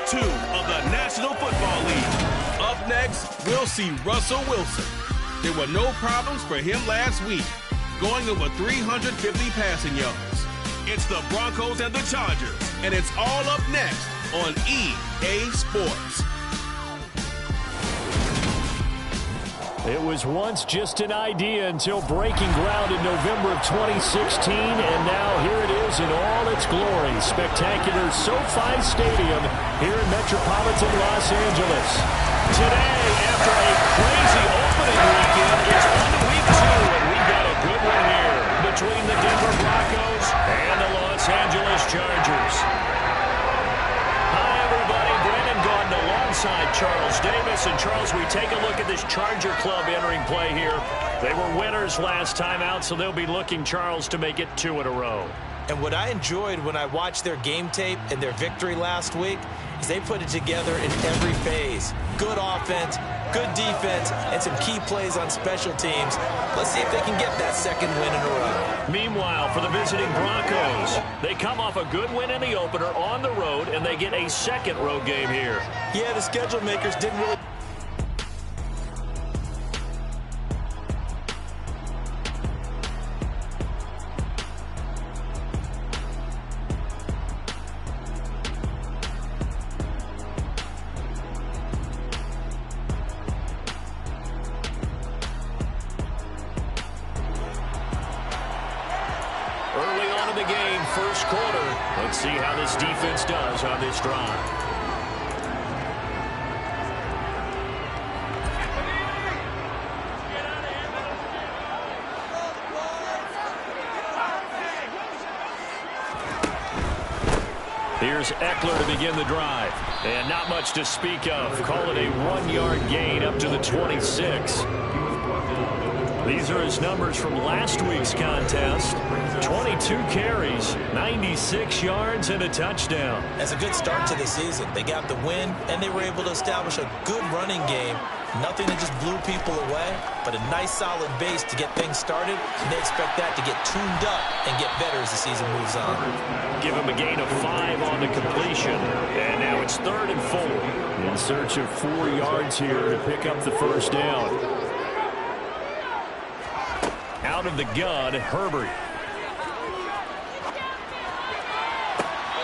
2 of the National Football League. Up next, we'll see Russell Wilson. There were no problems for him last week, going over 350 passing yards. It's the Broncos and the Chargers, and it's all up next on EA Sports. It was once just an idea until breaking ground in November of 2016, and now here it is in all its glory. Spectacular SoFi Stadium here in metropolitan Los Angeles. Today, after a crazy opening weekend, it's on to week 2, and we've got a good one here between the Denver Broncos and the Los Angeles Chargers. Hi, everybody. Brandon Gaudin alongside Charles Davis. And, Charles, we take a look at this Charger club entering play here. They were winners last time out, so they'll be looking, Charles, to make it 2 in a row. And what I enjoyed when I watched their game tape and their victory last week is they put it together in every phase. Good offense, good defense, and some key plays on special teams. Let's see if they can get that second win in a row. Meanwhile, for the visiting Broncos, they come off a good win in the opener on the road, and they get a second road game here. Yeah, the schedule makers didn't really... Early on in the game, first quarter. Let's see how this defense does on this drive. Here's Eckler to begin the drive. And not much to speak of. Call it a 1-yard gain up to the 26. These are his numbers from last week's contest. 22 carries, 96 yards, and a touchdown. That's a good start to the season. They got the win, and they were able to establish a good running game. Nothing that just blew people away, but a nice solid base to get things started, and they expect that to get tuned up and get better as the season moves on. Give him a gain of 5 on the completion, and now it's 3rd and 4. In search of 4 yards here to pick up the first down. Out of the gun, Herbert.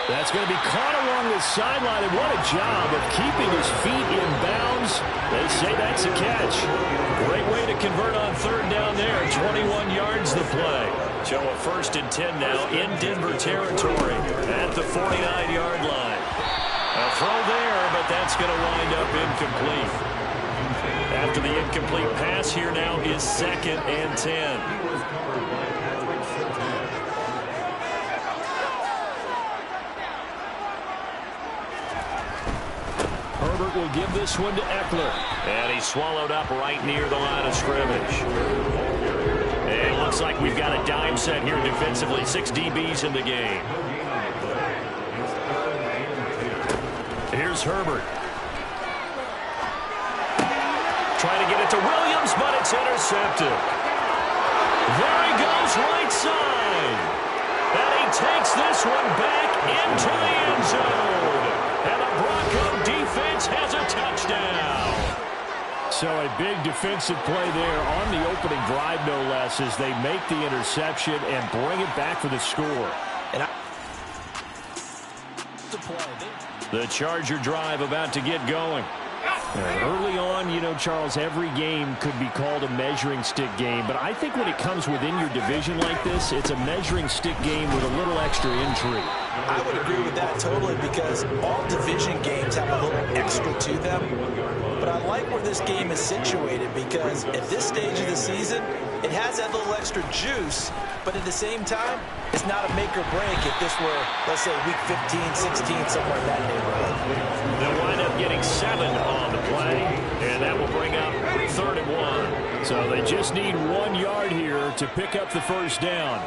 That's going to be caught along the sideline, and what a job of keeping his feet in bounds. They say that's a catch. Great way to convert on 3rd down there. 21 yards the play. So a 1st and 10 now in Denver territory at the 49-yard line. A throw there, but that's going to wind up incomplete. After the incomplete pass, here now is 2nd and 10. Herbert will give this one to Eckler. And he's swallowed up right near the line of scrimmage. And it looks like we've got a dime set here defensively. 6 DBs in the game. Here's Herbert. Trying to get it to Williams, but it's intercepted. There he goes, right side. And he takes this one back into the end zone. And the Bronco defense has a touchdown. So a big defensive play there on the opening drive, no less, as they make the interception and bring it back for the score. The Charger drive about to get going. Early on, you know, Charles, every game could be called a measuring stick game. But I think when it comes within your division like this, it's a measuring stick game with a little extra intrigue. I would agree with that totally, because all division games have a little extra to them. But I like where this game is situated, because at this stage of the season, it has that little extra juice. But at the same time, it's not a make or break if this were, let's say, week 15, 16, somewhere in that neighborhood. They'll wind up getting 7 on the play, and that will bring up 3rd and 1. So they just need 1 yard here to pick up the first down.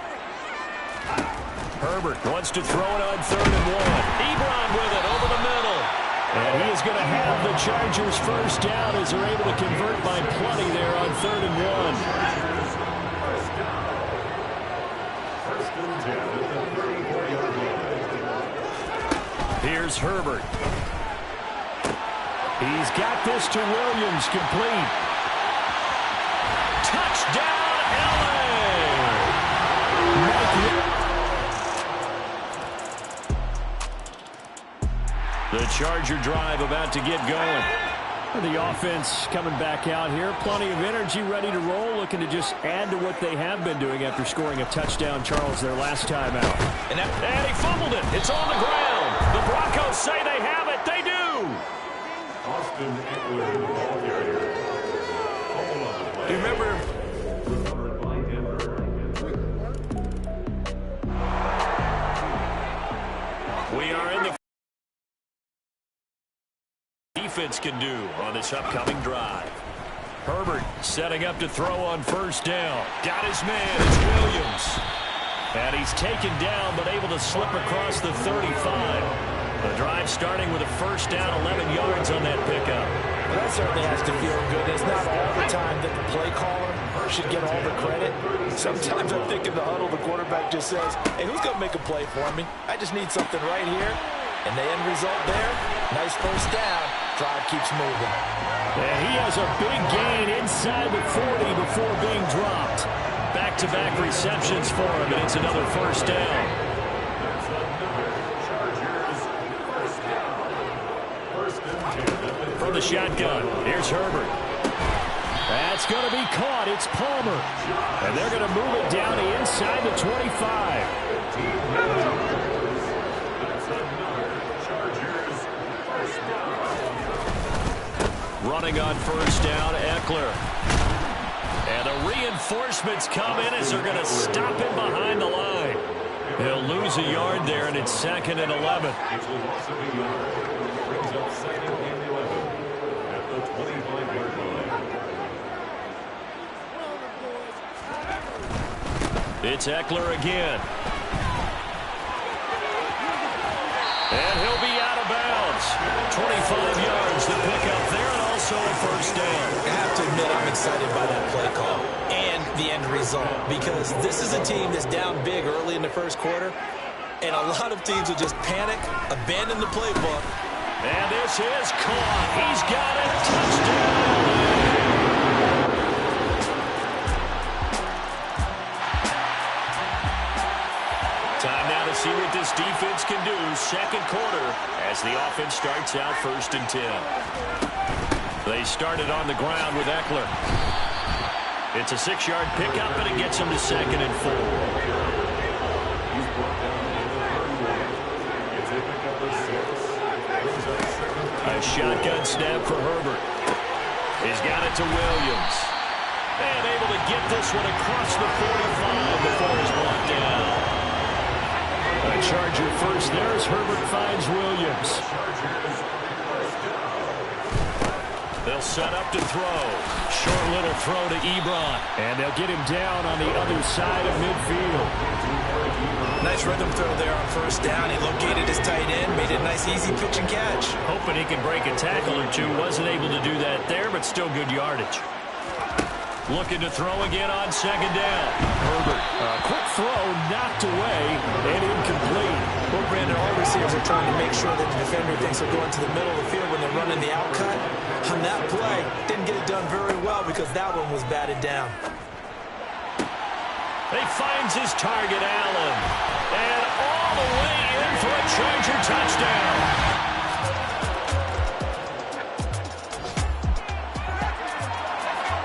Herbert wants to throw it on 3rd and 1. Ebron with it over the middle. And he is going to have the Chargers first down as they're able to convert by plenty there on 3rd and 1. Here's Herbert. He's got this to Williams, complete. Touchdown, LA! The Charger drive about to get going. The offense coming back out here. Plenty of energy, ready to roll, looking to just add to what they have been doing after scoring a touchdown, Charles, their last time out. And he fumbled it. It's on the ground. The Broncos say they have it. They do. Do you remember? We are in the defense can do on this upcoming drive. Herbert setting up to throw on first down. Got his man. It's Williams. And he's taken down but able to slip across the 35. The drive starting with a first down, 11 yards on that pickup. Well, that certainly has to feel good. It's not all the time that the play caller should get all the credit. Sometimes I think in the huddle, the quarterback just says, hey, who's going to make a play for me? I just need something right here. And the end result there, nice first down. Drive keeps moving. And he has a big gain inside the 40 before being dropped. Back-to-back receptions for him, and it's another first down. From the shotgun, here's Herbert. That's going to be caught. It's Palmer. And they're going to move it down to inside the 25. Running on first down, Eckler. And the reinforcements come in as they're going to stop him behind the line. He'll lose a yard there, and it's 2nd and 11. It's Eckler again. And he'll be out of bounds. 25 yards, the pickup there, and also a first down. I have to admit I'm excited by that play call and the end result, because this is a team that's down big early in the first quarter, and a lot of teams will just panic, abandon the playbook. And this is caught. He's got it. Touchdown. Time now to see what this defense can do. Second quarter as the offense starts out 1st and 10. They started on the ground with Eckler. It's a 6-yard pickup, and it gets him to 2nd and 4. A shotgun snap for Herbert. He's got it to Williams. And able to get this one across the 45 before he's brought down. A Charger first there as Herbert finds Williams. They'll set up to throw. Short little throw to Ebron. And they'll get him down on the other side of midfield. Nice rhythm throw there on first down. He located his tight end, made it a nice easy pitch and catch. Hoping he can break a tackle or two. Wasn't able to do that there, but still good yardage. Looking to throw again on 2nd down. Herbert, quick throw, knocked away, and incomplete. Well, Brandon, all receivers are trying to make sure that the defender thinks they're going to the middle of the field when they're running the out cut. On that play, didn't get it done very well because that one was batted down. He finds his target, Allen. And all the way in for a Charger touchdown.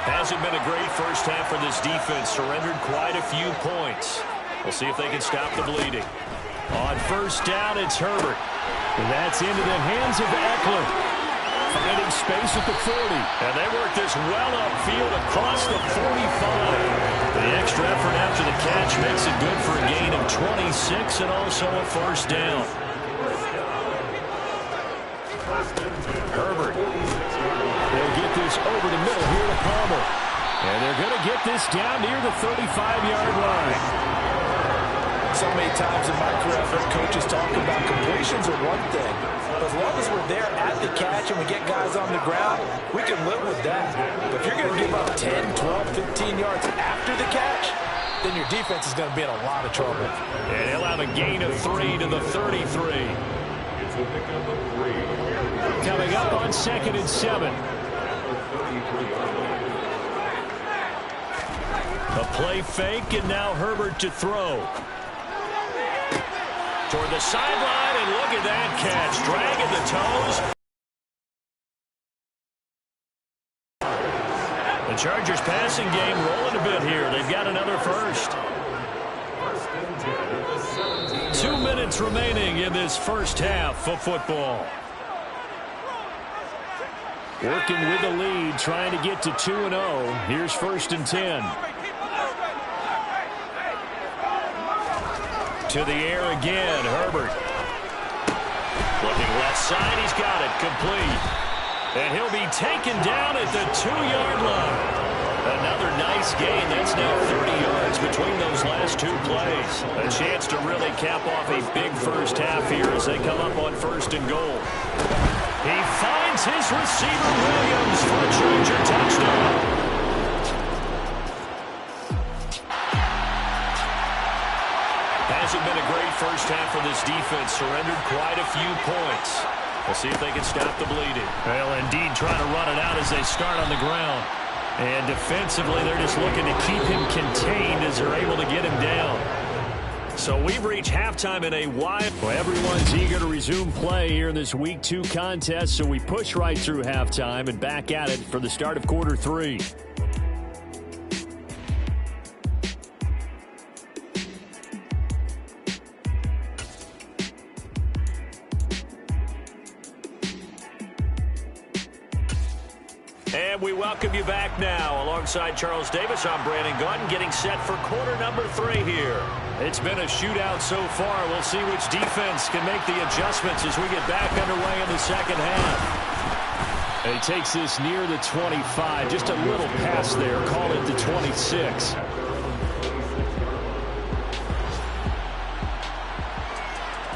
Hasn't been a great first half for this defense. Surrendered quite a few points. We'll see if they can stop the bleeding. On first down, it's Herbert. And that's into the hands of Eckler. Finding space at the 40. And they work this well upfield across the 45. The extra effort after the catch makes it good for a gain of 26 and also a first down. Herbert. They'll get this over the middle here to Palmer. And they're going to get this down near the 35-yard line. So many times in my career, I've heard coaches talk about completions are one thing. But as long as we're there at the catch and we get guys on the ground, we can live with that. But if you're going to give up 10, 12, 15 yards after the catch, then your defense is going to be in a lot of trouble. And he'll have a gain of 3 to the 33. Coming up on 2nd and 7. A play fake, and now Herbert to throw. Toward the sideline, and look at that catch. Dragging the toes. The Chargers passing game rolling a bit here. They've got another first. 2 minutes remaining in this first half of football. Working with the lead, trying to get to 2-0. Here's 1st and 10. To the air again, Herbert. Looking left side, he's got it, complete. And he'll be taken down at the 2-yard line. Another nice gain. That's now 30 yards between those last 2 plays. A chance to really cap off a big first half here as they come up on 1st and goal. He finds his receiver, Williams, for a Charger touchdown. Hasn't been a great first half for this defense. Surrendered quite a few points. We'll see if they can stop the bleeding. Well, indeed, trying to run it out as they start on the ground. And defensively, they're just looking to keep him contained as they're able to get him down. So we've reached halftime in a wide. Well, everyone's eager to resume play here in this Week 2 contest, so we push right through halftime and back at it for the start of quarter 3. And we welcome you back now. Alongside Charles Davis, I'm Brandon Gaudin, getting set for quarter number 3 here. It's been a shootout so far. We'll see which defense can make the adjustments as we get back underway in the second half. And he takes this near the 25. Just a little pass there. Call it the 26.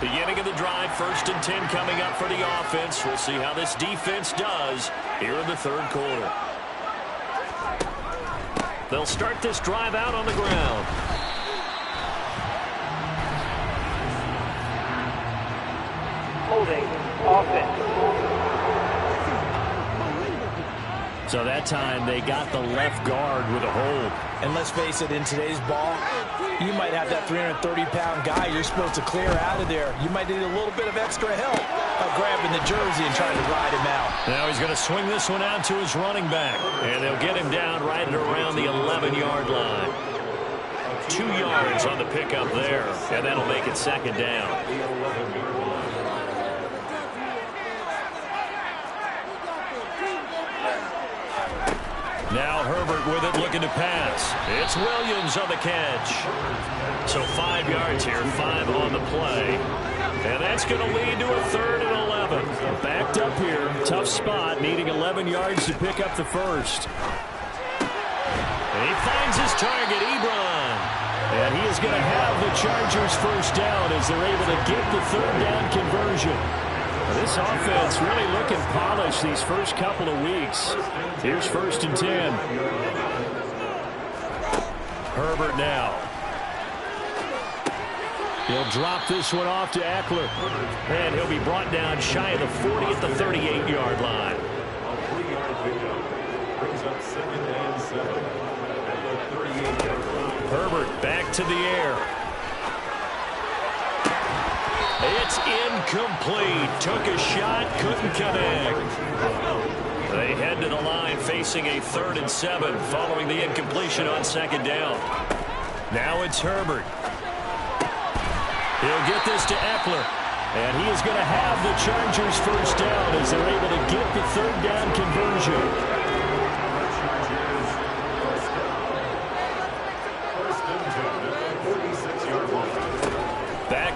Beginning of the drive, 1st and 10 coming up for the offense. We'll see how this defense does here in the 3rd quarter. They'll start this drive out on the ground. Holding offense. So that time they got the left guard with a hold. And let's face it, in today's ball, you might have that 330-pound guy you're supposed to clear out of there. You might need a little bit of extra help by grabbing the jersey and trying to ride him out. Now he's going to swing this one out to his running back. And they'll get him down right at around the 11-yard line. 2 yards on the pickup there, and that'll make it 2nd down. Now Herbert with it, looking to pass. It's Williams on the catch. So 5 yards here, 5 on the play. And that's going to lead to a 3rd and 11. Backed up here, tough spot, needing 11 yards to pick up the first. And he finds his target, Ebron. And he is going to have the Chargers first down as they're able to get the 3rd down conversion. This offense really looking polished these first couple of weeks. Here's 1st and 10. Herbert now. He'll drop this one off to Eckler. And he'll be brought down shy of the 40 at the 38-yard line. Herbert back to the air. It's incomplete. Took a shot, couldn't connect. They head to the line facing a 3rd and 7 following the incompletion on 2nd down. Now it's Herbert. He'll get this to Eckler. And he is going to have the Chargers first down as they're able to get the 3rd down conversion.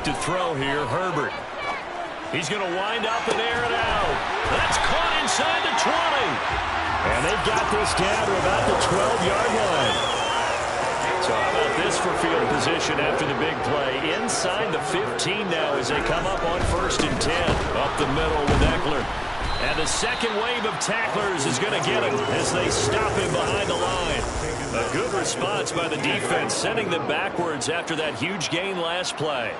To throw here, Herbert. He's going to wind up and air it out. That's caught inside the 20. And they've got this down to about the 12-yard line. So how about this for field position after the big play? Inside the 15 now as they come up on 1st and 10. Up the middle with Eckler. And the second wave of tacklers is going to get him as they stop him behind the line. A good response by the defense, sending them backwards after that huge gain last play.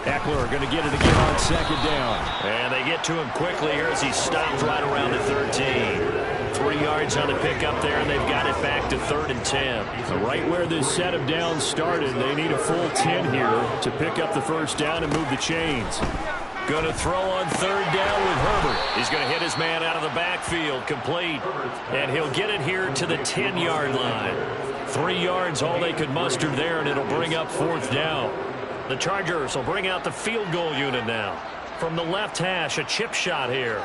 Eckler going to get it again on second down. And they get to him quickly here as he stopped right around the 13. 3 yards on the pickup there, and they've got it back to 3rd and 10. So right where this set of downs started, they need a full 10 here to pick up the first down and move the chains. Going to throw on 3rd down with Herbert. He's going to hit his man out of the backfield, complete. And he'll get it here to the 10-yard line. 3 yards, all they could muster there, and it'll bring up 4th down. The Chargers will bring out the field goal unit now. From the left hash, a chip shot here.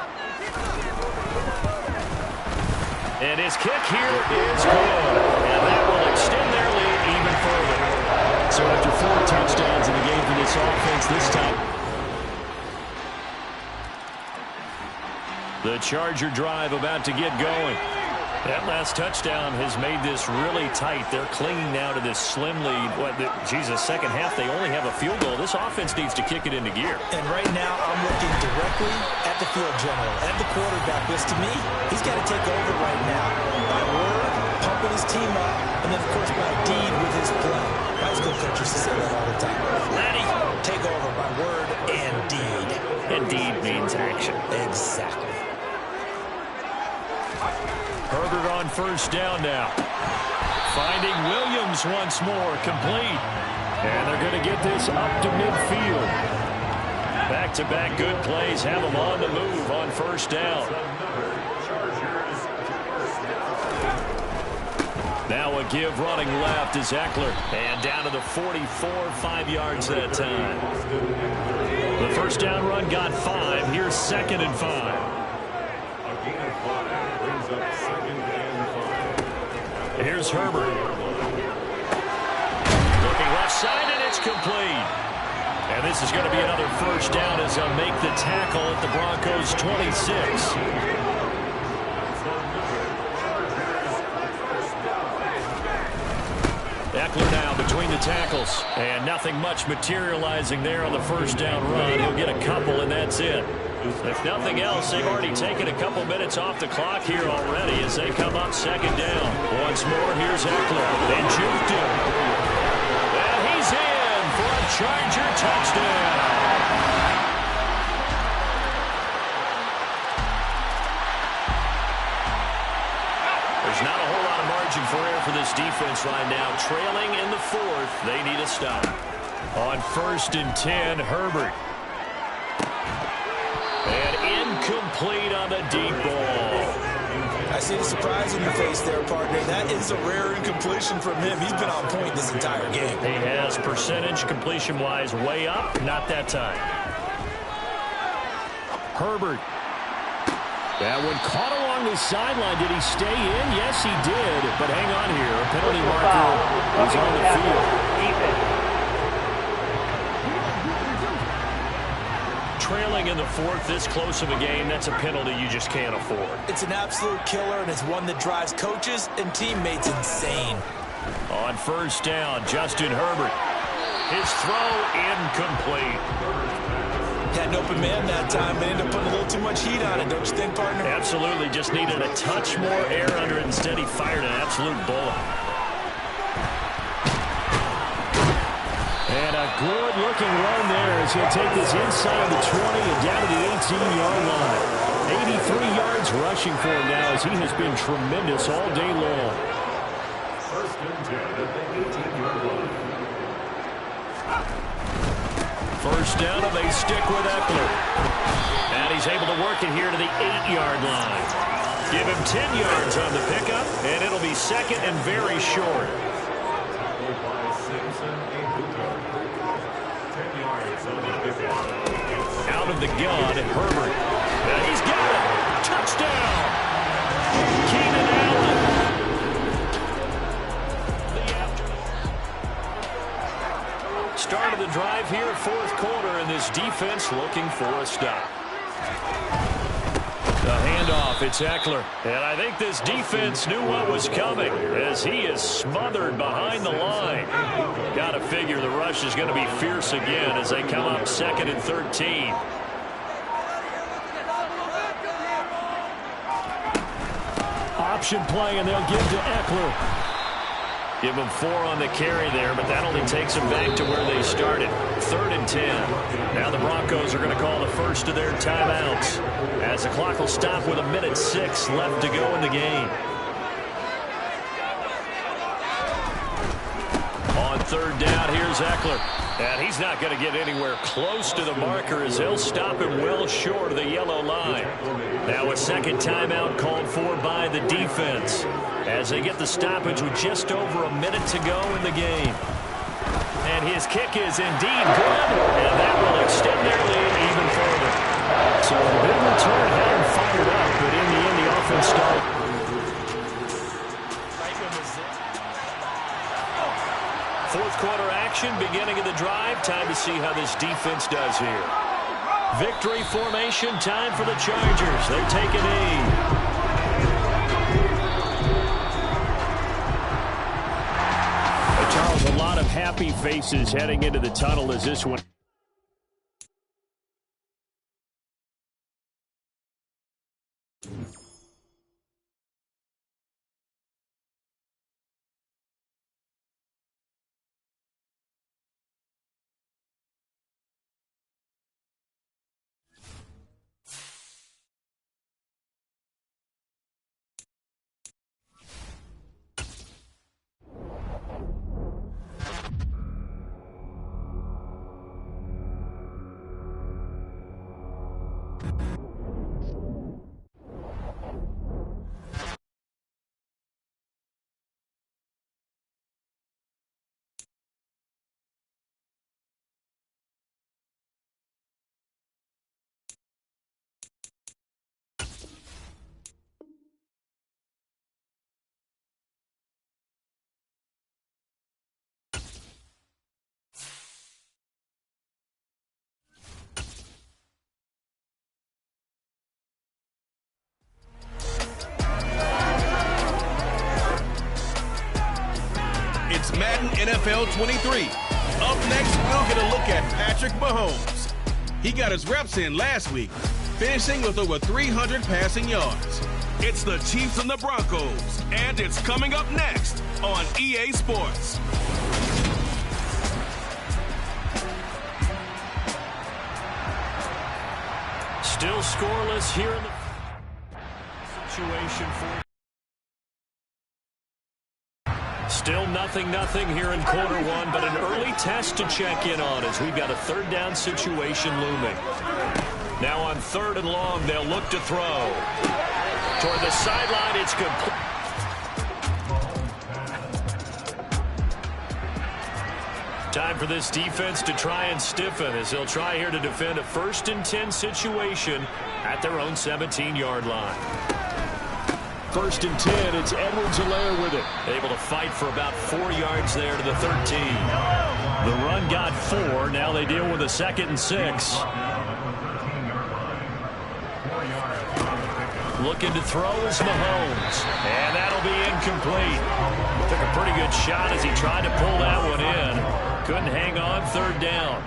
And his kick here is good. And that will extend their lead even further. So after 4 touchdowns in the game for this offense this time, the Charger drive about to get going. That last touchdown has made this really tight. They're clinging now to this slim lead. Second half, they only have a field goal. This offense needs to kick it into gear. And right now, I'm looking directly at the field general, at the quarterback, because to me, he's got to take over right now. By word, pumping his team up, and then, of course, by deed with his play. High school coaches used to say that all the time. Laddie, take over by word and deed. And deed means action. Exactly. Herbert on 1st down now. Finding Williams once more, complete. And they're going to get this up to midfield. Back-to-back good plays have them on the move on 1st down. Now a give running left is Eckler. And down to the 44, 5 yards that time. The 1st down run got 5. Here's 2nd and 5. Here's Herbert. Looking left side, and it's complete. And this is going to be another 1st down as they'll make the tackle at the Broncos' 26. Eckler now between the tackles. And nothing much materializing there on the 1st down run. He'll get a couple, and that's it. If nothing else, they've already taken a couple minutes off the clock here already as they come up 2nd down. Once more, here's Eckler. They juked him. And he's in for a Charger touchdown. There's not a whole lot of margin for error for this defense right now. Trailing in the 4th, they need a stop. On 1st and 10, Herbert. And incomplete on the deep ball. I see the surprise in your face there, partner. That is a rare incompletion from him. He's been on point this entire game. He has percentage completion-wise way up. Not that time. Herbert. That one caught along the sideline. Did he stay in? Yes, he did. But hang on here. A penalty marker is on the field. Trailing in the 4th, this close of a game, that's a penalty you just can't afford. It's an absolute killer, and it's one that drives coaches and teammates insane. On 1st down, Justin Herbert. His throw incomplete. Had an open man that time, but ended up putting a little too much heat on it, don't you think, partner? Absolutely. Just needed a touch more air under it. Instead, he fired an absolute bullet. And a good-looking run there as he'll take this inside the 20 and down to the 18-yard line. 83 yards rushing for him now as he has been tremendous all day long. 1st and 10 at the 18-yard line. 1st down, and they stick with Eckler. And he's able to work it here to the 8-yard line. Give him 10 yards on the pickup, and it'll be 2nd and very short. Out of the gun, Herbert. And he's got it. Touchdown. Keenan Allen. Start of the drive here, 4th quarter, and this defense looking for a stop. The handoff, it's Eckler. And I think this defense knew what was coming as he is smothered behind the line. Got to figure the rush is going to be fierce again as they come up 2nd and 13. Option play, and they'll give to Eckler. Give them 4 on the carry there, but that only takes them back to where they started. 3rd and 10. Now the Broncos are going to call the first of their timeouts, as the clock will stop with 1:06 left to go in the game. On 3rd down, here's Eckler. And he's not going to get anywhere close to the marker, as they'll stop him well short of the yellow line. Now a second timeout called for by the defense, as they get the stoppage with just over a minute to go in the game. And his kick is indeed good, and that will extend their lead even further. So the big return had him fired up, but in the end the offense started. Fourth quarter action, beginning of the drive. Time to see how this defense does here. Victory formation time for the Chargers. They're taking aim. Charles, a lot of happy faces heading into the tunnel as this one. It's Madden NFL 23. Up next, we'll get a look at Patrick Mahomes. He got his reps in last week, finishing with over 300 passing yards. It's the Chiefs and the Broncos, and it's coming up next on EA Sports. Still scoreless here in the situation for. Still 0-0 here in quarter one, but an early test to check in on as we've got a 3rd down situation looming. Now on 3rd and long, they'll look to throw. Toward the sideline, it's complete. Time for this defense to try and stiffen as they'll try here to defend a 1st and 10 situation at their own 17-yard line. 1st and 10, it's Edwards-Helaire with it. Able to fight for about 4 yards there to the 13. The run got 4. Now they deal with a 2nd and 6. Looking to throw is Mahomes. And that'll be incomplete. Took a pretty good shot as he tried to pull that one in. Couldn't hang on 3rd down.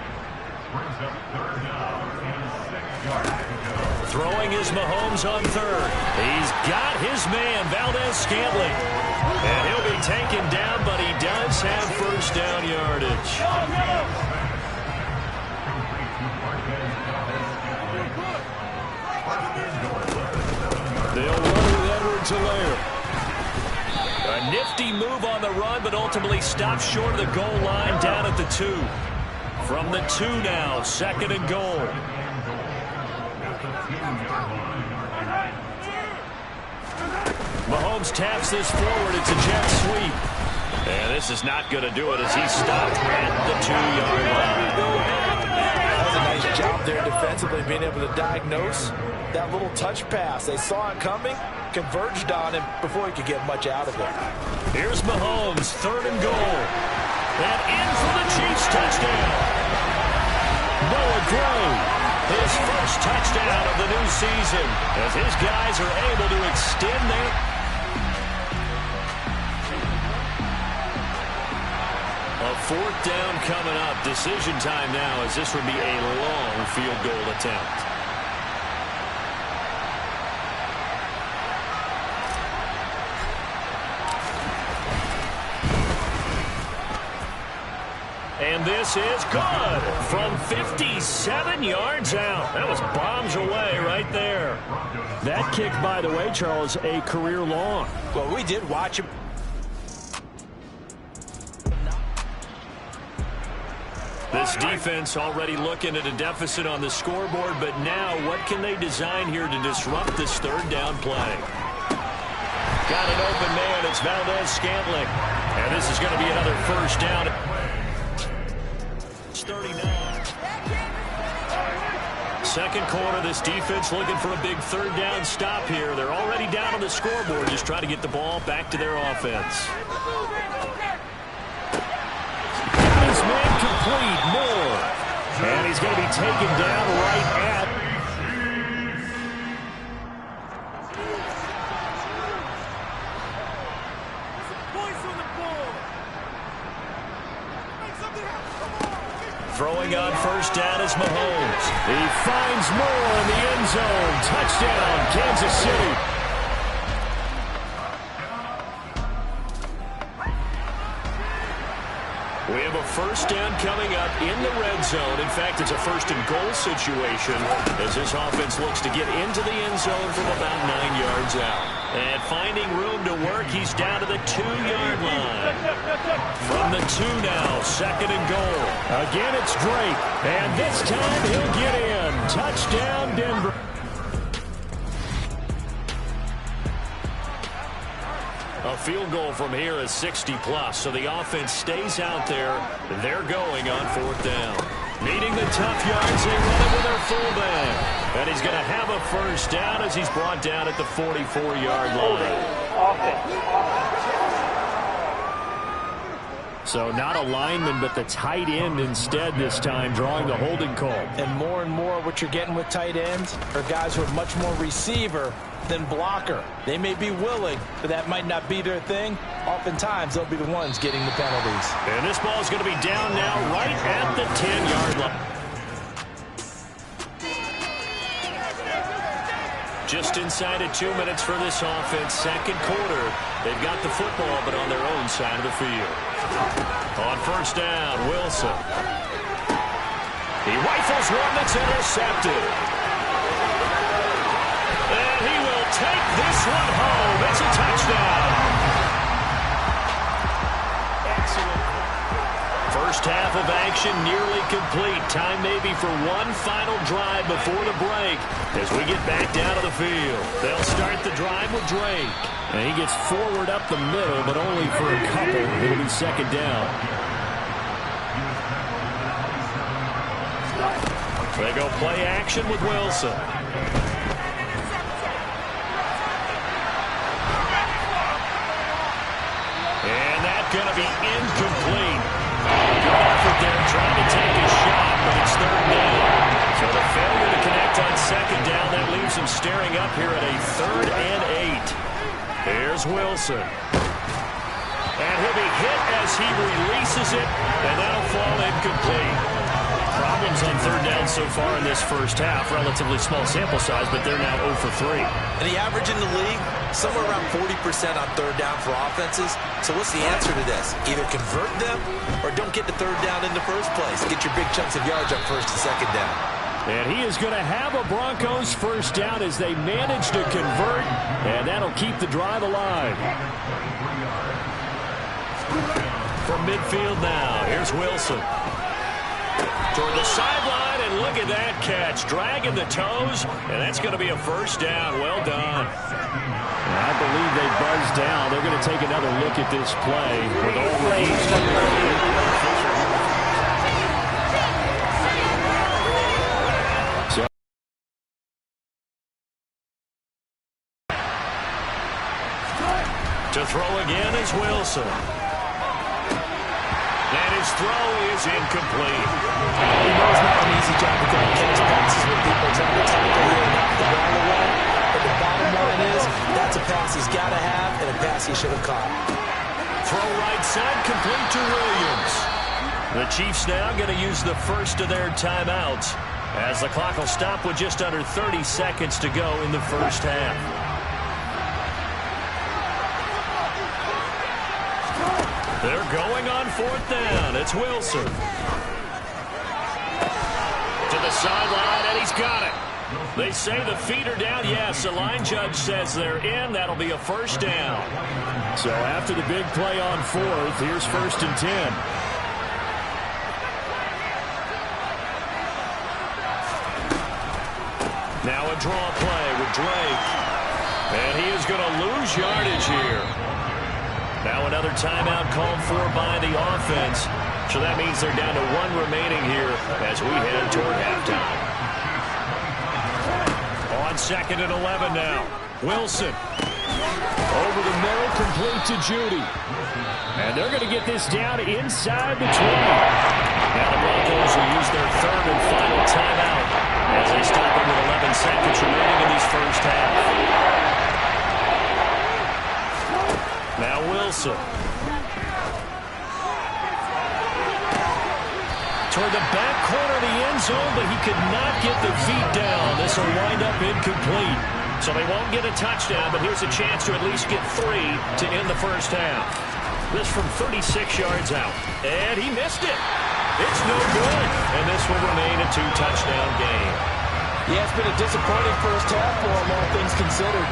Throwing is Mahomes on 3rd. He's got his man, Valdez-Scantling. And he'll be taken down, but he does have 1st down yardage. They'll run with Edwards-Helaire. A nifty move on the run, but ultimately stopped short of the goal line down at the 2. From the 2 now, 2nd and goal. Mahomes taps this forward. It's a jet sweep. And this is not going to do it as he stopped at the 2-yard line. That was a nice job there defensively, being able to diagnose that little touch pass. They saw it coming, converged on him before he could get much out of it. Here's Mahomes, 3rd and goal. And in for the Chiefs touchdown. Noah Gray. His 1st touchdown of the new season as his guys are able to extend their. A 4th down coming up. Decision time now as this would be a long field goal attempt. And this is good from 57 yards out. That was bombs away right there. That kick, by the way, Charles, a career long. Well, we did watch him. This defense already looking at a deficit on the scoreboard, but now what can they design here to disrupt this third down play? Got an open man. It's Valdez-Scantling. And this is going to be another first down. It's 39. Second quarter, this defense looking for a big third down stop here. They're already down on the scoreboard, just trying to get the ball back to their offense. His man complete, Moore. And he's going to be taken down right at. Throwing on first down is Mahomes. He finds Moore in the end zone. Touchdown, Kansas City. We have a first down coming up in the red zone. In fact, it's a first and goal situation as this offense looks to get into the end zone from about 9 yards out. And finding room to work, he's down to the 2-yard line. From the 2 now, second and goal. Again, it's Drake. And this time he'll get in. Touchdown, Denver. A field goal from here is 60-plus, so the offense stays out there. They're going on fourth down. Needing the tough yards, they run it with their fullback. And he's going to have a first down as he's brought down at the 44-yard line. So not a lineman, but the tight end instead this time, drawing the holding call. And more what you're getting with tight ends are guys who are much more receiver than blocker. They may be willing, but that might not be their thing. Oftentimes, they'll be the ones getting the penalties. And this ball is going to be down now right at the 10-yard line. Just inside of 2 minutes for this offense. Second quarter, they've got the football, but on their own side of the field. On first down, Wilson. He rifles one that's intercepted. And he will take this one home. It's a touchdown. Excellent. First half of action nearly complete. Time maybe for one final drive before the break as we get back down to the field. They'll start the drive with Drake. And he gets forward up the middle, but only for a couple. It'll be second down. They go play action with Wilson. And that's going to be incomplete. Good effort there trying to take a shot, but it's third down. So the failure to connect on second down, that leaves him staring up here at a 3rd and 8. Here's Wilson. And he'll be hit as he releases it, and that'll fall incomplete. Problems on third down so far in this first half. Relatively small sample size, but they're now 0 for 3. And the average in the league, somewhere around 40% on third down for offenses. So what's the answer to this? Either convert them or don't get the third down in the first place. Get your big chunks of yards on first and second down. And he is going to have a Broncos first down as they manage to convert, and that'll keep the drive alive. From midfield now, here's Wilson. Toward the sideline, and look at that catch. Dragging the toes, and that's going to be a first down. Well done. I believe they buzzed down. They're going to take another look at this play with all reviews. To throw again is Wilson. And his throw is incomplete. He knows not an easy job to catch passes when people are trying to tackle you and knock the ball away. But the bottom line is, that's a pass he's got to have and a pass he should have caught. Throw right side, complete to Williams. The Chiefs now going to use the first of their timeouts as the clock will stop with just under 30 seconds to go in the first half. They're going on fourth down. It's Wilson. To the sideline, and he's got it. They say the feet are down. Yes, the line judge says they're in. That'll be a first down. So after the big play on fourth, here's 1st and 10. Now a draw play with Drake. And he is going to lose yardage here. Now another timeout called for by the offense. So that means they're down to 1 remaining here as we head toward halftime. On 2nd and 11 now. Wilson. Over the middle, complete to Judy. And they're going to get this down inside the 20. Now the Broncos will use their 3rd and final timeout as they stop it with 11 seconds remaining in this first half. Now Wilson. Toward the back corner of the end zone, but he could not get the feet down. This will wind up incomplete. So they won't get a touchdown, but here's a chance to at least get 3 to end the first half. This from 36 yards out. And he missed it. It's no good. And this will remain a 2-touchdown game. Yeah, it's been a disappointing first half for him, all things considered.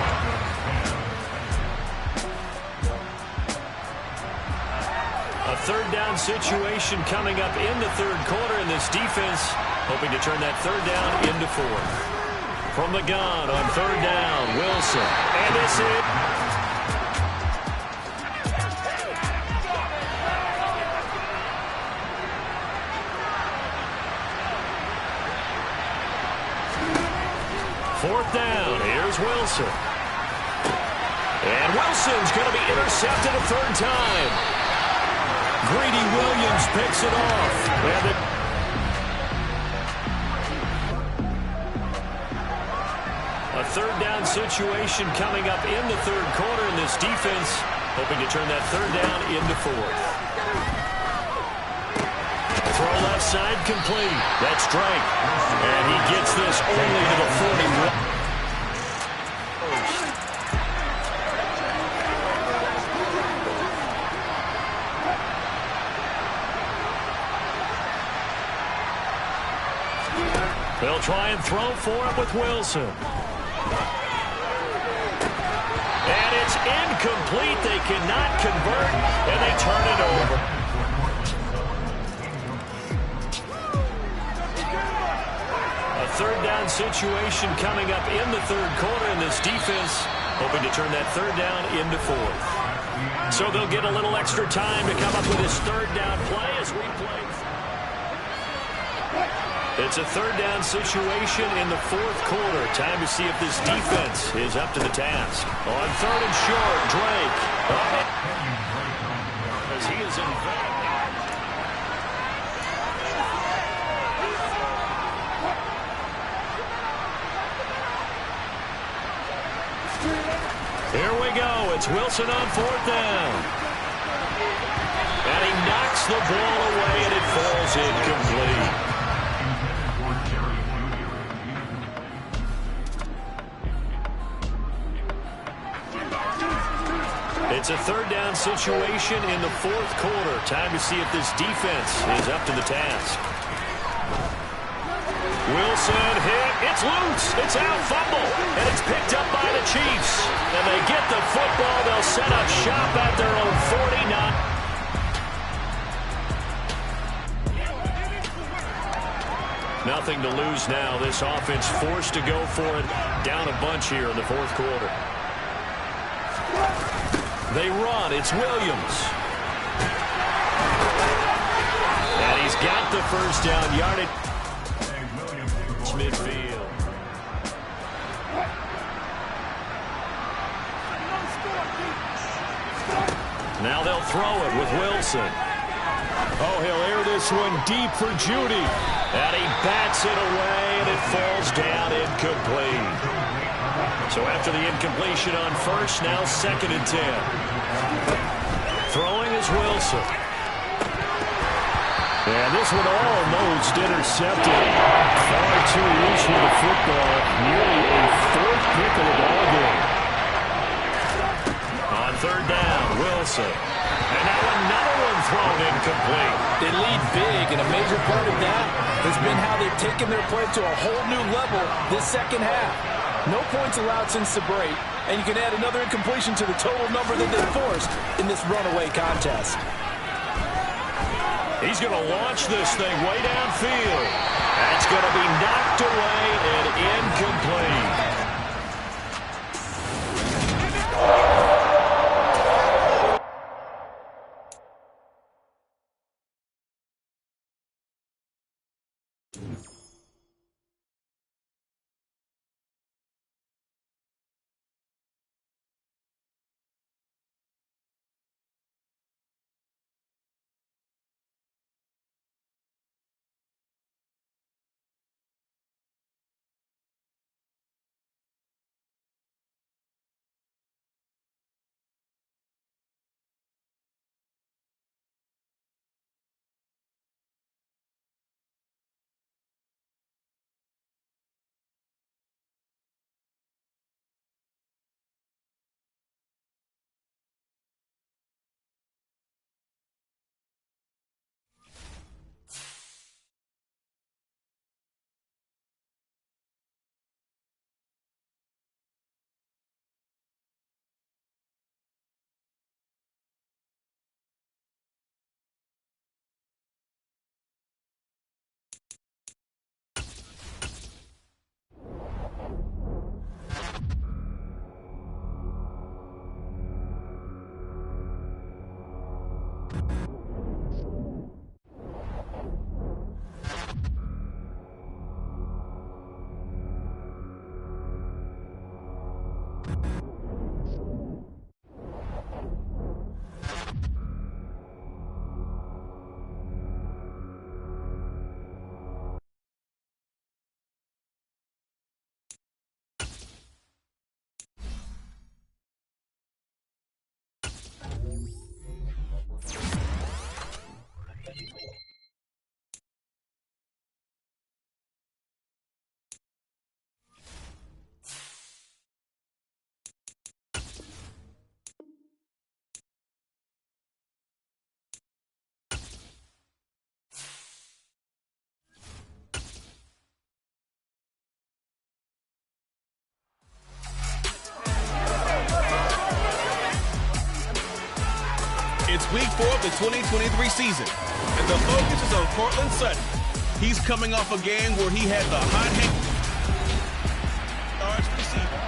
A 3rd down situation coming up in the 3rd quarter, and this defense hoping to turn that 3rd down into 4th. From the gun on 3rd down, Wilson. And this is... Fourth down, here's Wilson. And Wilson's going to be intercepted a 3rd time. Greedy Williams picks it off. A 3rd down situation coming up in the 3rd quarter, and this defense hoping to turn that 3rd down into 4th. Throw left side complete. That's Drake. And he gets this only to the 41. They'll try and throw for it with Wilson. And it's incomplete. They cannot convert, and they turn it over. A 3rd down situation coming up in the 3rd quarter, and this defense hoping to turn that 3rd down into 4th. So they'll get a little extra time to come up with this 3rd down play as we play. It's a 3rd down situation in the 4th quarter. Time to see if this defense is up to the task. On 3rd and short, Drake. As he is involved. Here we go. It's Wilson on 4th down. And he knocks the ball away, and it falls incomplete. It's a 3rd down situation in the 4th quarter. Time to see if this defense is up to the task. Wilson hit. It's loose. It's out. Fumble. And it's picked up by the Chiefs. And they get the football. They'll set up shop at their own 49. Nothing to lose now. This offense forced to go for it. Down a bunch here in the 4th quarter. They run. It's Williams. And he's got the first down yardage. It's midfield. Now they'll throw it with Wilson. Oh, he'll air this one deep for Judy. And he bats it away, and it falls down incomplete. So after the incompletion on 1st, now 2nd and 10. Throwing is Wilson. And this one almost intercepted. Far too loose with the football. Nearly a 4th pick of the ball game. On 3rd down, Wilson. And now another one thrown incomplete. They lead big, and a major part of that has been how they've taken their play to a whole new level this second half. No points allowed since the break, and you can add another incompletion to the total number that they forced in this runaway contest. He's going to launch this thing way downfield. That's going to be knocked away and incomplete. It's week 4 of the 2023 season, and the focus is on Courtland Sutton. He's coming off a game where he had the hot hand yards receiver.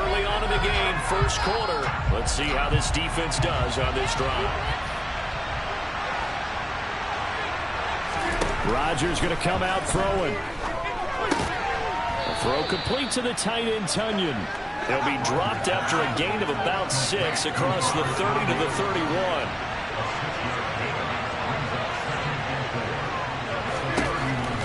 Early on in the game, first quarter. Let's see how this defense does on this drive. Rodgers going to come out throwing. A throw complete to the tight end, Tunyon. He'll be dropped after a gain of about 6 across the 30 to the 31.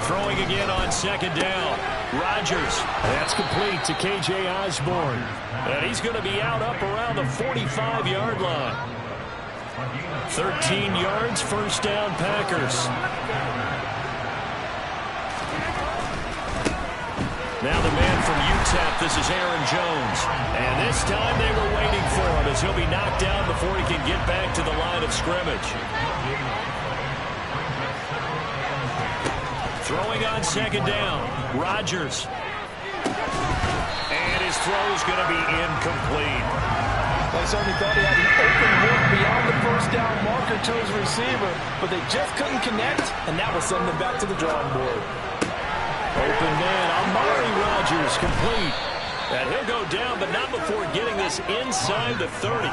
Throwing again on second down. Rodgers. That's complete to K.J. Osborne. And he's going to be out up around the 45-yard line. 13 yards, first down, Packers. Now the man from UTEP, this is Aaron Jones. And this time they were waiting for him as he'll be knocked down before he can get back to the line of scrimmage. Throwing on second down, Rodgers. And his throw's going to be incomplete. They certainly thought he had an open look beyond the first down marker to his receiver, but they just couldn't connect, and that will send them back to the drawing board. Open man, Amari Rodgers, complete. And he'll go down, but not before getting this inside the 30.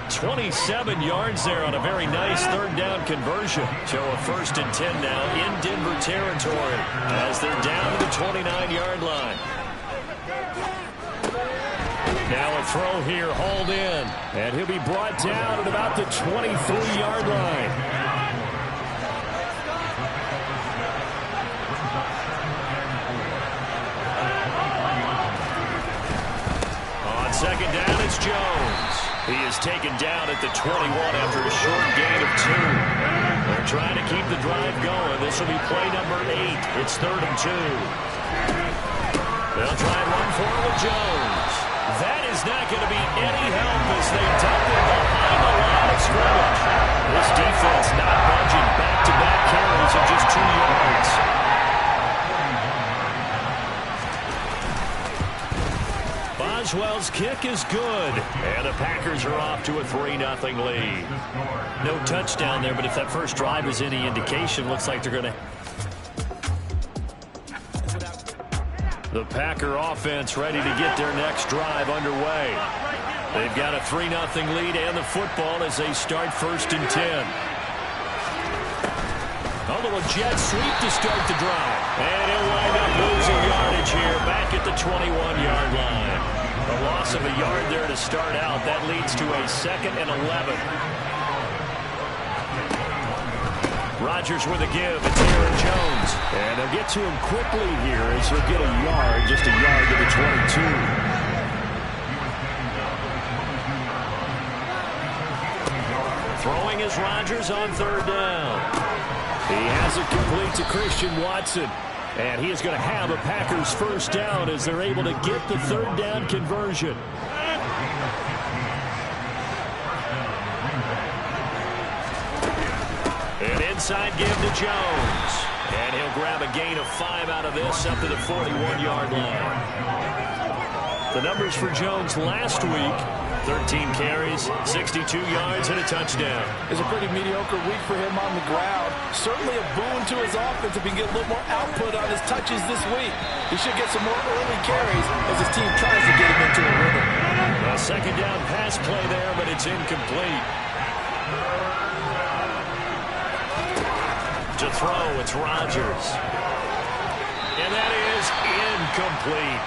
27 yards there on a very nice third down conversion. So a 1st and 10 now in Denver territory as they're down to the 29-yard line. Now a throw here, hauled in. And he'll be brought down at about the 23-yard line. Second down, it's Jones. He is taken down at the 21 after a short gain of 2. They're trying to keep the drive going. This will be play number 8. It's 3rd and 2. They'll try and run for it with Jones. That is not going to be any help as they dump kick is good. And the Packers are off to a 3-0 lead. No touchdown there, but if that first drive is any indication, looks like they're going to... The Packer offense ready to get their next drive underway. They've got a 3-0 lead and the football as they start 1st and 10. A little jet sweep to start the drive. And he'll wind up losing yardage here back at the 21-yard line. A loss of a yard there to start out. That leads to a 2nd and 11. Rodgers with a give. It's Aaron Jones. And they'll get to him quickly here as he'll get a yard, just a yard to the 22. Throwing is Rodgers on 3rd down. He has it complete to Christian Watson. And he is going to have a Packers 1st down as they're able to get the 3rd down conversion. An inside give to Jones. And he'll grab a gain of 5 out of this up to the 41-yard line. The numbers for Jones last week: 13 carries, 62 yards, and a touchdown. It's a pretty mediocre week for him on the ground. Certainly a boon to his offense if he can get a little more output on his touches this week. He should get some more early carries as his team tries to get him into a rhythm. A 2nd down pass play there, but it's incomplete. To throw, it's Rodgers. And that is incomplete.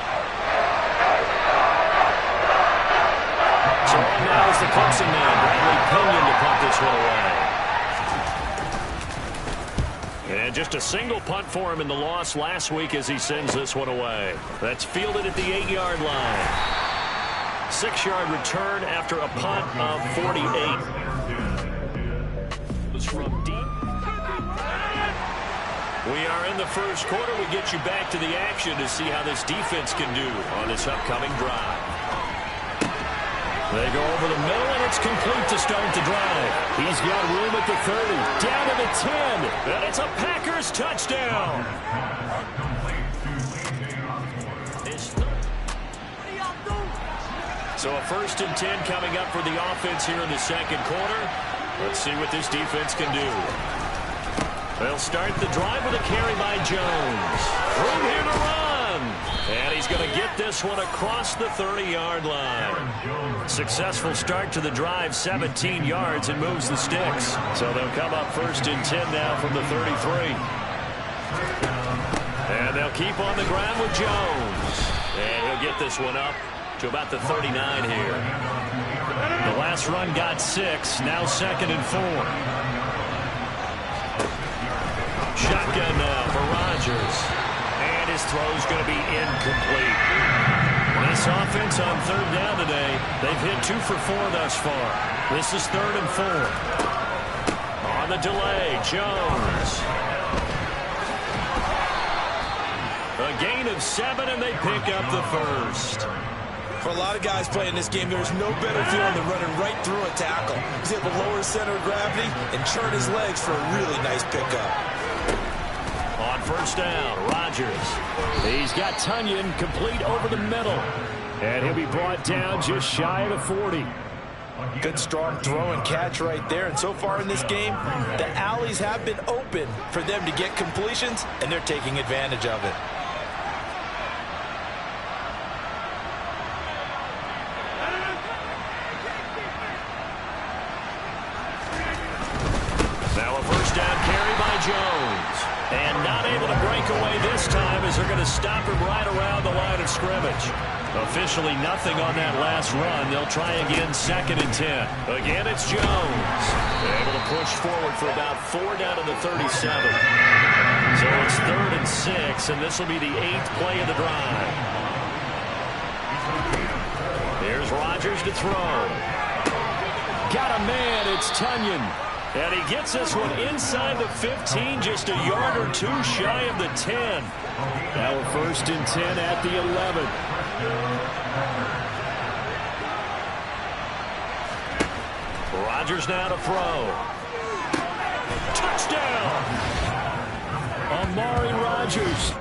So now is the Clemson man, Bradley Pinion, to punt this one away. And just a single punt for him in the loss last week as he sends this one away. That's fielded at the 8-yard line. 6-yard return after a punt of 48. It was from deep. We are in the 1st quarter. We get you back to the action to see how this defense can do on this upcoming drive. They go over the middle, and it's complete to start the drive. He's got room at the 30, down to the 10, and it's a Packers touchdown. So a 1st and 10 coming up for the offense here in the 2nd quarter. Let's see what this defense can do. They'll start the drive with a carry by Jones. Room here to run. And he's going to get this one across the 30-yard line. Successful start to the drive, 17 yards, and moves the sticks. So they'll come up 1st and 10 now from the 33. And they'll keep on the ground with Jones. And he'll get this one up to about the 39 here. The last run got 6, now 2nd and 4. Shotgun now for Rodgers. And his throw's going to be incomplete. This offense on 3rd down today, they've hit 2 for 4 thus far. This is 3rd and 4. On the delay, Jones. A gain of 7, and they pick up the 1st. For a lot of guys playing this game, there's no better feeling than running right through a tackle. He's able to lower his center of gravity and churn his legs for a really nice pickup. On 1st down, Rodgers. He's got Tunyon complete over the middle. And he'll be brought down just shy of the 40. Good strong throw and catch right there. And so far in this game, the alleys have been open for them to get completions, and they're taking advantage of it. Now a 1st down carry by Jones. And not able to break away this time as they're going to stop him right around the line of scrimmage. Officially nothing on that last run. They'll try again 2nd and 10. Again, it's Jones. Able to push forward for about 4 down to the 37. So it's 3rd and 6, and this will be the 8th play of the drive. Here's Rodgers to throw. Got a man, it's Tunyon. And he gets this one inside the 15, just a yard or 2 shy of the 10. Now a 1st and 10 at the 11. Rodgers now to throw. Touchdown! Amari Rodgers.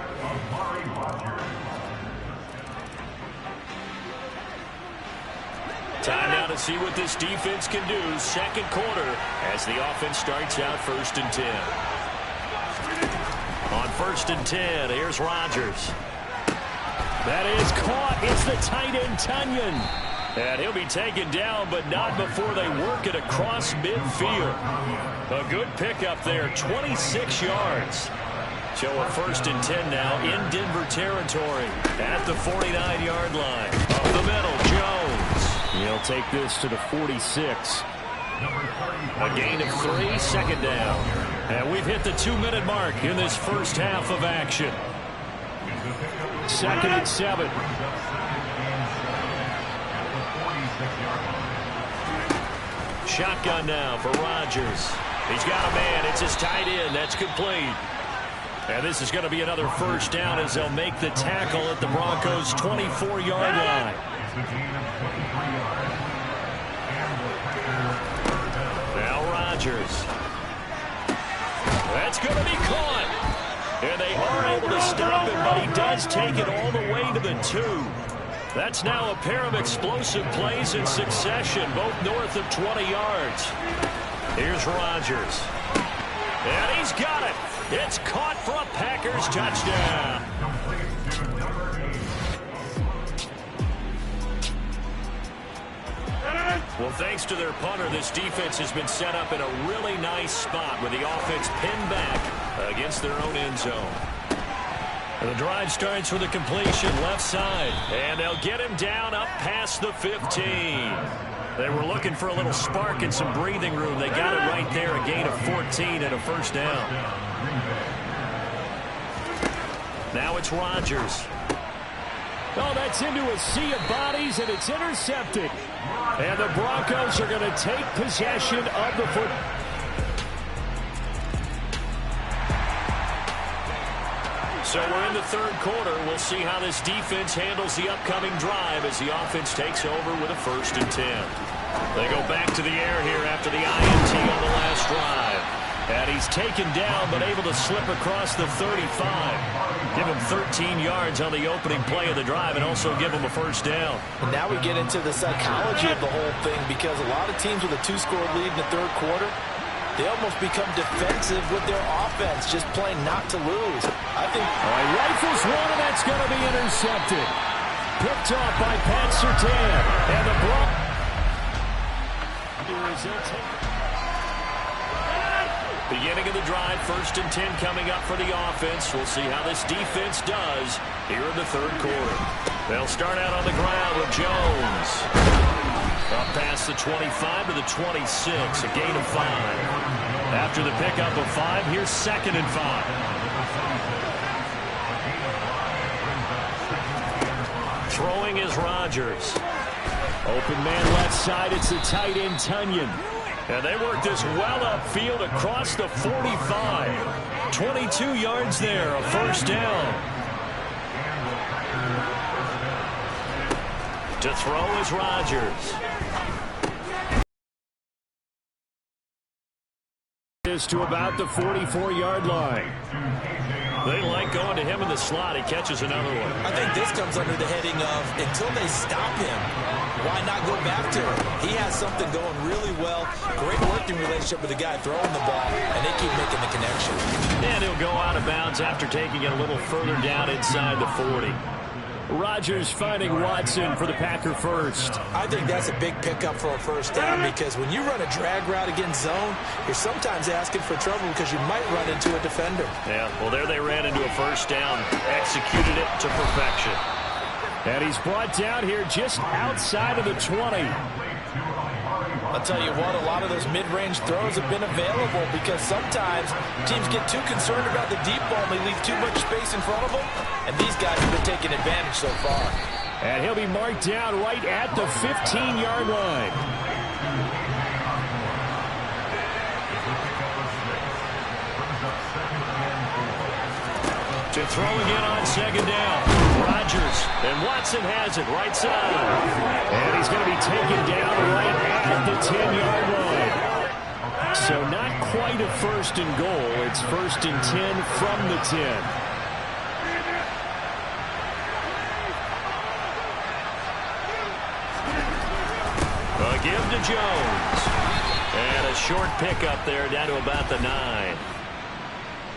Time now to see what this defense can do. Second quarter as the offense starts out 1st and 10. On 1st and 10, here's Rodgers. That is caught. It's the tight end, Tunyon. And he'll be taken down, but not before they work it across midfield. A good pickup there, 26 yards. So a 1st and 10 now in Denver territory at the 49-yard line. Up the middle, Jones. He'll take this to the 46. A gain of 3, second down. And we've hit the 2-minute mark in this first half of action. 2nd and 7. Shotgun now for Rodgers. He's got a man. It's his tight end. That's complete. And this is going to be another 1st down as they'll make the tackle at the Broncos' 24-yard line. Now Rodgers. That's going to be caught. And they are able to stop him, but he does take it all the way to the 2. That's now a pair of explosive plays in succession, both north of 20 yards. Here's Rodgers. And he's got it. It's caught for a Packers touchdown. Well, thanks to their punter, this defense has been set up in a really nice spot with the offense pinned back against their own end zone. And the drive starts with a completion left side. And they'll get him down up past the 15. They were looking for a little spark and some breathing room. They got it right there, a gain of 14 and a 1st down. Now it's Rodgers. Oh, that's into a sea of bodies, and it's intercepted. And the Broncos are going to take possession of the football. So we're in the 3rd quarter. We'll see how this defense handles the upcoming drive as the offense takes over with a 1st and 10. They go back to the air here after the INT on the last drive. And he's taken down but able to slip across the 35. Give him 13 yards on the opening play of the drive and also give him a 1st down. And now we get into the psychology of the whole thing because a lot of teams with a 2-score lead in the 3rd quarter, they almost become defensive with their offense, just playing not to lose. I think... All right, rifles one, and that's going to be intercepted. Picked off by Pat Surtain. And the Broncos... Beginning of the drive, 1st and 10 coming up for the offense. We'll see how this defense does here in the 3rd quarter. They'll start out on the ground with Jones. Up past the 25 to the 26, a gain of 5. After the pickup of 5, here's 2nd and 5. Throwing is Rodgers. Open man left side, it's the tight end, Tunyon. And they work this well upfield across the 45. 22 yards there, a 1st down. To throw is Rodgers. Is to about the 44-yard line. They like going to him in the slot. He catches another one. I think this comes under the heading of until they stop him, why not go back to him? He has something going really well. Great working relationship with the guy throwing the ball, and they keep making the connection. And he'll go out of bounds after taking it a little further down inside the 40. Rodgers finding Watson for the Packer first. I think that's a big pickup for a 1st down because when you run a drag route against zone, you're sometimes asking for trouble because you might run into a defender. Yeah, well, there they ran into a 1st down, executed it to perfection. And he's brought down here just outside of the 20. I'll tell you what, a lot of those mid-range throws have been available because sometimes teams get too concerned about the deep ball and they leave too much space in front of them, and these guys have been taking advantage so far. And he'll be marked down right at the 15-yard line. To throw again on 2nd down. Rodgers, and Watson has it right side. And he's going to be taken down right at the 10-yard line. So not quite a 1st and goal. It's 1st and 10 from the 10. to Jones. And a short pickup there down to about the 9.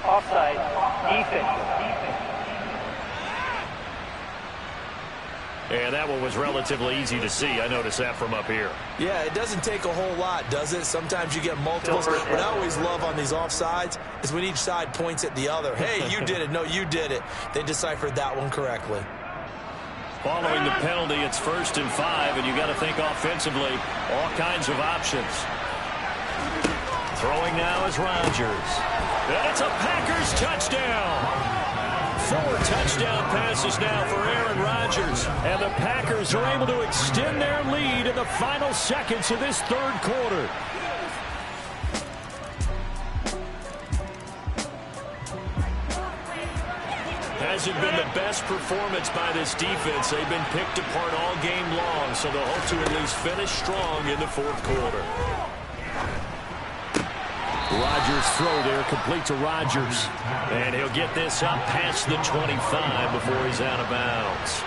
Offside. Defense. And that one was relatively easy to see. I noticed that from up here. Yeah, it doesn't take a whole lot, does it? Sometimes you get multiples. What I always love on these offsides is when each side points at the other. Hey, you did it. No, you did it. They deciphered that one correctly. Following the penalty, it's 1st and 5, and you got to think offensively, all kinds of options. Throwing now is Rodgers. And it's a Packers touchdown. 4 touchdown passes now for Aaron Rodgers. And the Packers are able to extend their lead in the final seconds of this 3rd quarter. Hasn't been the best performance by this defense. They've been picked apart all game long, so they'll hope to at least finish strong in the 4th quarter. Rodgers' throw there, complete to Rodgers. And he'll get this up past the 25 before he's out of bounds.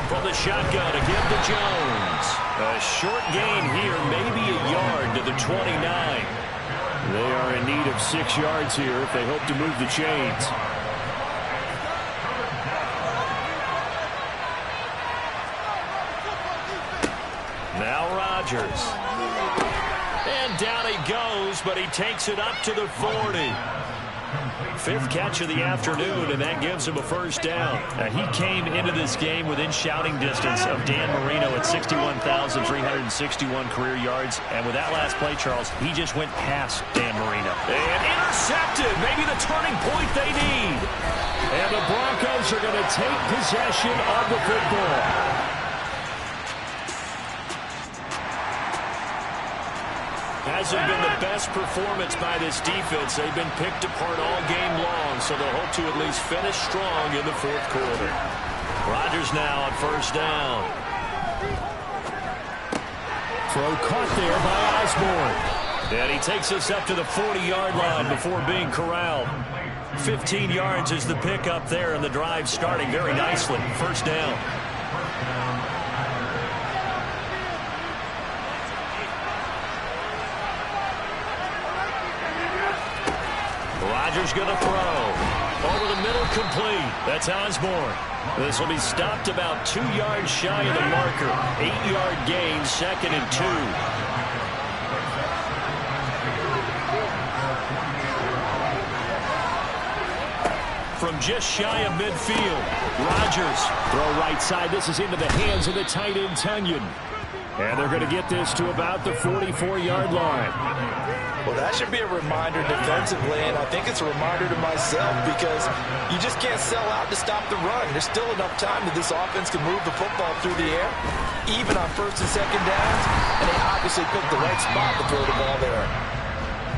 From the shotgun, a give to Jones. A short gain here, maybe a yard to the 29. They are in need of 6 yards here if they hope to move the chains. Now Rodgers. And down he goes, but he takes it up to the 40. 5th catch of the afternoon, and that gives him a 1st down. He came into this game within shouting distance of Dan Marino at 61,361 career yards. And with that last play, Charles, he just went past Dan Marino. And intercepted. Maybe the turning point they need. And the Broncos are going to take possession of the football. Hasn't been the best performance by this defense. They've been picked apart all game long, so they'll hope to at least finish strong in the 4th quarter. Rodgers now on 1st down. Throw caught there by Osborne. And he takes us up to the 40-yard line before being corralled. 15 yards is the pickup there, and the drive starting very nicely. 1st down. Rodgers going to throw. Over the middle, complete. That's Osborne. This will be stopped about 2 yards shy of the marker. 8-yard gain, 2nd and 2. From just shy of midfield, Rodgers. Throw right side. This is into the hands of the tight end, Tunyon. And they're going to get this to about the 44-yard line. Well, that should be a reminder defensively, and I think it's a reminder to myself because you just can't sell out to stop the run. There's still enough time that this offense can move the football through the air, even on 1st and 2nd downs, and they obviously picked the right spot to throw the ball there.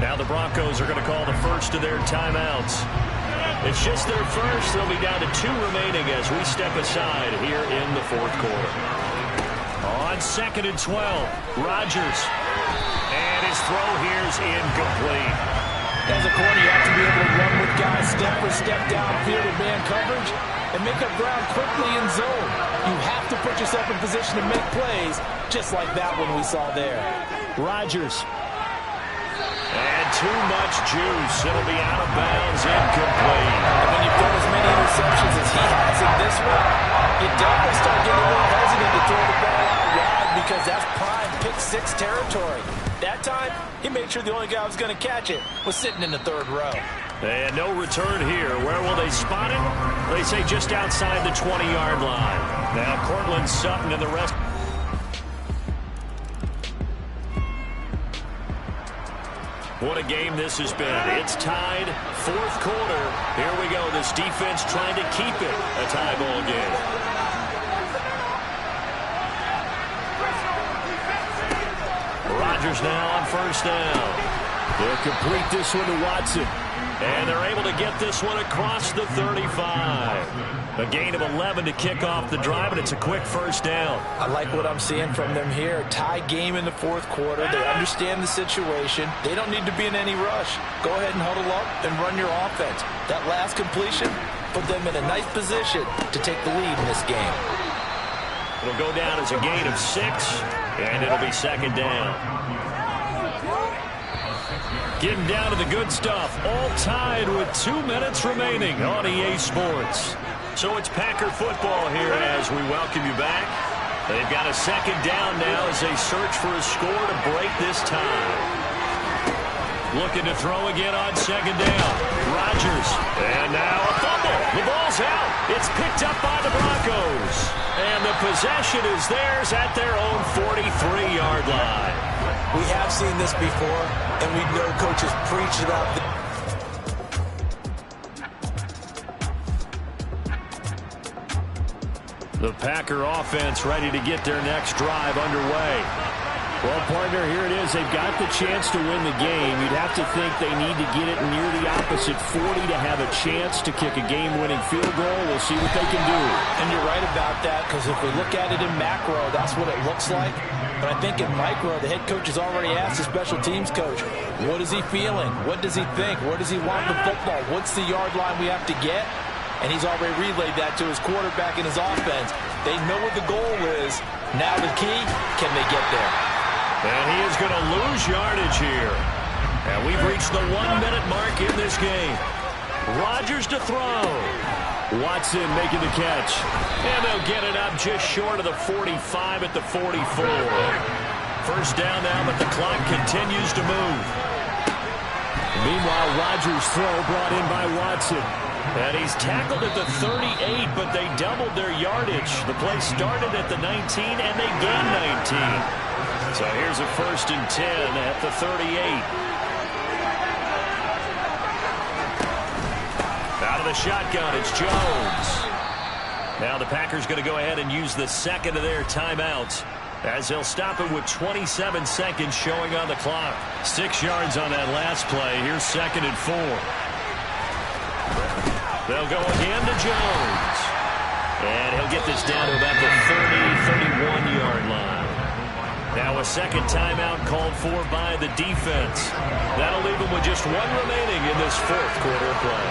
Now the Broncos are going to call the first of their timeouts. It's just their first. They'll be down to 2 remaining as we step aside here in the 4th quarter. On 2nd and 12, Rodgers. And his throw here is incomplete. As a corner, you have to be able to run with guys step for step downfield in man coverage and make up ground quickly in zone. You have to put yourself in position to make plays, just like that one we saw there. Rodgers. And too much juice. It'll be out of bounds, incomplete. And when you throw as many interceptions as he has in this one, you definitely start getting a little hesitant to throw the ball out wide because that's prime pick-6 territory. That time, he made sure the only guy who was going to catch it was sitting in the 3rd row. And no return here. Where will they spot it? They say just outside the 20-yard line. Now Cortland Sutton and the rest. What a game this has been. It's tied, 4th quarter. Here we go. This defense trying to keep it a tie ball game. Rodgers now on 1st down. They'll complete this one to Watson. And they're able to get this one across the 35. A gain of 11 to kick off the drive, and it's a quick 1st down. I like what I'm seeing from them here. Tie game in the 4th quarter. They understand the situation. They don't need to be in any rush. Go ahead and huddle up and run your offense. That last completion put them in a nice position to take the lead in this game. It'll go down as a gain of 6, and it'll be second down. Getting down to the good stuff, all tied with 2 minutes remaining on EA Sports. So it's Packer football here as we welcome you back. They've got a second down now as they search for a score to break this tie. Looking to throw again on second down. Rodgers. And now a fumble. The ball's out. It's picked up by the Broncos. And the possession is theirs at their own 43-yard line. We have seen this before, and we know coaches preach about the Packer offense ready to get their next drive underway. Well, partner, here it is. They've got the chance to win the game. You'd have to think they need to get it near the opposite 40 to have a chance to kick a game-winning field goal. We'll see what they can do. And you're right about that, because if we look at it in macro, that's what it looks like. But I think in micro, the head coach has already asked the special teams coach, what is he feeling? What does he think? Where does he want the football? What's the yard line we have to get? And he's already relayed that to his quarterback and his offense. They know what the goal is. Now the key, can they get there? And he is going to lose yardage here. And we've reached the 1-minute mark in this game. Rodgers to throw. Watson making the catch. And they'll get it up just short of the 45 at the 44. First down now, but the clock continues to move. Meanwhile, Rodgers' throw brought in by Watson. And he's tackled at the 38, but they doubled their yardage. The play started at the 19, and they gained 19. So here's a 1st and 10 at the 38. Out of the shotgun, it's Jones. Now the Packers going to go ahead and use the second of their timeouts as they'll stop it with 27 seconds showing on the clock. 6 yards on that last play. Here's 2nd and 4. They'll go again to Jones. And he'll get this down to about the 30-31-yard line. Now a second timeout called for by the defense. That'll leave them with just 1 remaining in this 4th quarter of play.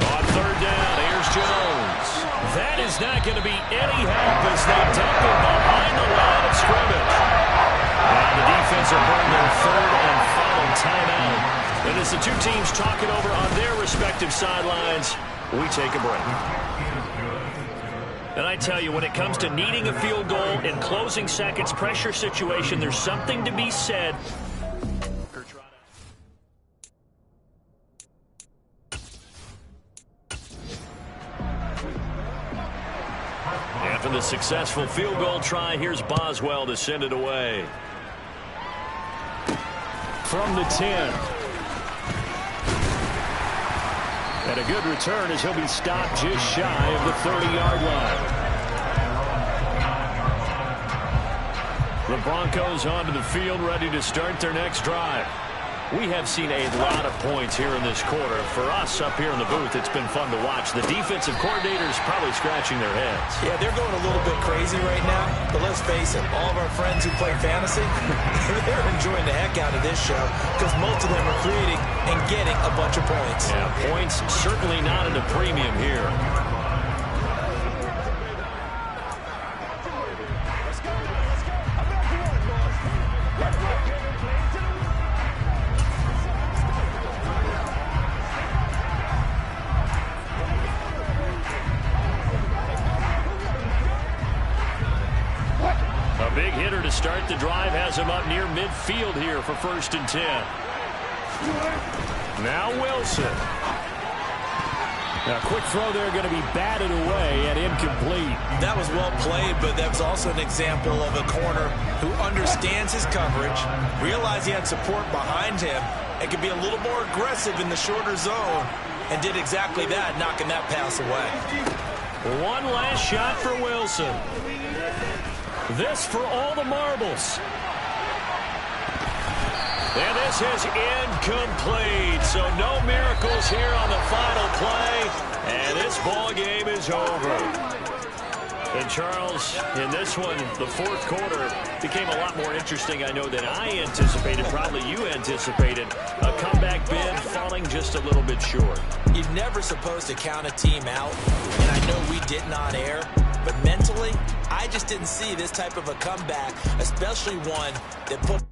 On 3rd down, here's Jones. That is not going to be any help as they dump him behind the line of scrimmage. Now the defense will burn their 3rd and final timeout. And as the 2 teams talk it over on their respective sidelines, we take a break. And I tell you, when it comes to needing a field goal in closing seconds pressure situation, there's something to be said. After the successful field goal try, here's Boswell to send it away. From the 10. And a good return as he'll be stopped just shy of the 30-yard line. The Broncos onto the field, ready to start their next drive. We have seen a lot of points here in this quarter. For us up here in the booth, it's been fun to watch. The defensive coordinators probably scratching their heads. Yeah, they're going a little bit crazy right now. But let's face it, all of our friends who play fantasy, they're enjoying the heck out of this show because most of them are creating and getting a bunch of points. Yeah, points certainly not at a premium here. Big hitter to start the drive has him up near midfield here for 1st and 10. Now Wilson. A quick throw there going to be batted away and incomplete. That was well played, but that was also an example of a corner who understands his coverage, realized he had support behind him, and could be a little more aggressive in the shorter zone, and did exactly that, knocking that pass away. One last shot for Wilson. This for all the marbles. And this is incomplete. So no miracles here on the final play. And this ball game is over. And Charles, in this one, the fourth quarter became a lot more interesting, I know, than I anticipated. Probably you anticipated. A comeback bid falling just a little bit short. You're never supposed to count a team out, and I know we didn't on air, but mentally, I just didn't see this type of a comeback, especially one that put